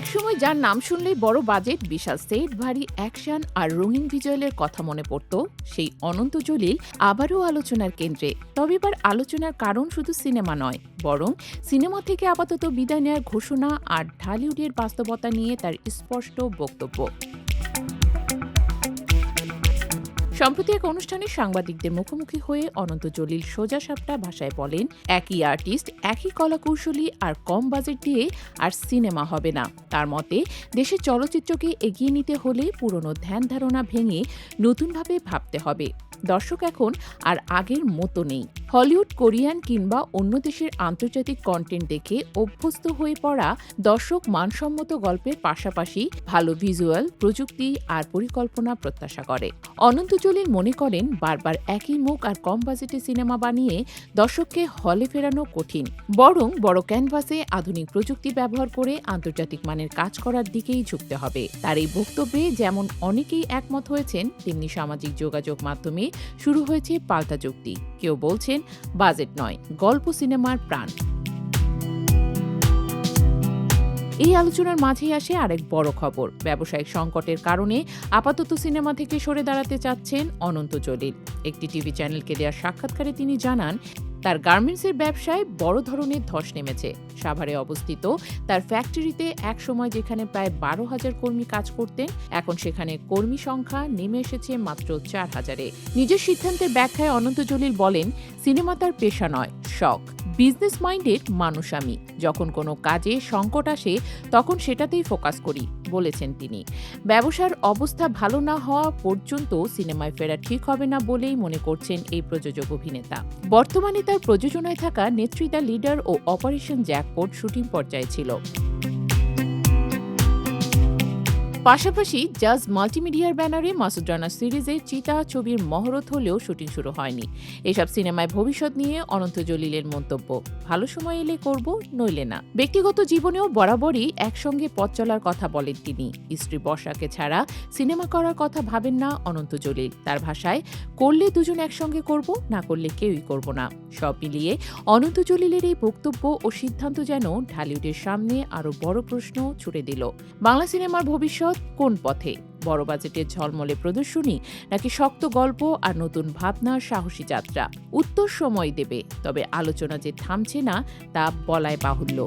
একসময় যার নাম শুনলেই বড় বাজেট, বিশাল সেট, ভারী অ্যাকশন আর রঙিন ভিজুয়ালের কথা মনে পড়ত, সেই অনন্ত জলিল আবারও আলোচনার কেন্দ্রে। তবে এবার আলোচনার কারণ শুধু সিনেমা নয়, বরং সিনেমা থেকে আপাতত বিদায় নেওয়ার ঘোষণা আর ঢালিউডের বাস্তবতা নিয়ে তার স্পষ্ট বক্তব্য। সম্প্রতি এক অনুষ্ঠানে সাংবাদিকদের মুখোমুখি হয়ে অনন্ত জলিল সোজাসাপটা ভাষায় বলেন, একই আর্টিস্ট, একই কলাকৌশলী আর কম বাজেট দিয়ে আর সিনেমা হবে না। তার মতে দেশের চলচ্চিত্রকে এগিয়ে নিতে হলে পুরনো ধ্যান ধারণা ভেঙে নতুনভাবে ভাবতে হবে। দর্শক এখন আর আগের মতো নেই। হলিউড, কোরিয়ান কিংবা অন্য দেশের আন্তর্জাতিক কন্টেন্ট দেখে অভ্যস্ত হয়ে পড়া দর্শক মানসম্মত গল্পের পাশাপাশি ভালো ভিজুয়াল, প্রযুক্তি আর পরিকল্পনা প্রত্যাশা করে। অনন্ত জলিল মনে করেন, বারবার একই মুখ আর কম বাজেটে সিনেমা বানিয়ে দর্শককে হলে ফেরানো কঠিন, বরং বড় ক্যানভাসে আধুনিক প্রযুক্তি ব্যবহার করে আন্তর্জাতিক মানের কাজ করার দিকেই ঝুঁকতে হবে। তার এই বক্তব্যে যেমন অনেকেই একমত হয়েছেন, তেমনি সামাজিক যোগাযোগ মাধ্যমে শুরু হয়েছে পাল্টা যুক্তি। কেউ বলছেন, বাজেট নয়, গল্প সিনেমার প্রাণ। এই আলোচনার মাঝেই আসে আরেক বড় খবর। ব্যবসায়িক সংকটের কারণে আপাতত সিনেমা থেকে সরে দাঁড়াতে চাচ্ছেন অনন্ত জলিল। একটি টিভি চ্যানেলকে দেওয়া সাক্ষাৎকারে তিনি জানান, তার গার্মেন্টসের ব্যবসায় বড় ধরনের ধস নেমেছে। সাভারে অবস্থিত তার ফ্যাক্টরিতে একসময় যেখানে প্রায় 12,000 কর্মী কাজ করতেন, এখন সেখানে কর্মী সংখ্যা নেমে এসেছে মাত্র 4,000-এ। নিজের সিদ্ধান্তের ব্যাখ্যায় অনন্ত জলিল বলেন, সিনেমা তার পেশা নয়, শখ। বিজনেস মাইন্ডের মানুষ আমি। যখন কোনো কাজে সংকট আসে তখন সেটাতেই ফোকাস করি, বলেছেন তিনি। ব্যবসার অবস্থা ভালো না হওয়া পর্যন্ত সিনেমায় ফেরা ঠিক হবে না বলেই মনে করছেন এই প্রযোজক অভিনেতা। বর্তমানে তার প্রযোজনায় থাকা নেত্রী দ্য লিডার ও অপারেশন জ্যাকপট শুটিং পর্যায়ে ছিল। পাশাপাশি জাজ মাল্টিমিডিয়ার ব্যানারে মাসুদ রানা সিরিজের চিতা ছবির মহরত হলেও শুটিং শুরু হয়নি। এসব সিনেমায় ভবিষ্যৎ নিয়ে অনন্ত জলিলের মন্তব্য, ভালো সময় এলে করব, নইলে না। ব্যক্তিগত জীবনেও বরাবরই একসঙ্গে পথ চলার কথা বলেন তিনি। স্ত্রী বর্ষাকে ছাড়া সিনেমা করার কথা ভাবেন না অনন্ত জলিল। তার ভাষায়, করলে দুজন একসঙ্গে করব, না করলে কেউই করব না। সব মিলিয়ে অনন্ত জলিলের এই বক্তব্য ও সিদ্ধান্ত যেন ঢালিউডের সামনে আরও বড় প্রশ্ন ছুড়ে দিল। বাংলা সিনেমার ভবিষ্যৎ কোন পথে? বড় বাজেটের ঝলমলে প্রদর্শনী, নাকি শক্ত গল্প আর নতুন ভাবনার সাহসী যাত্রা? উত্তর সময় দেবে, তবে আলোচনা যে থামছে না তা বলাই বাহুল্য।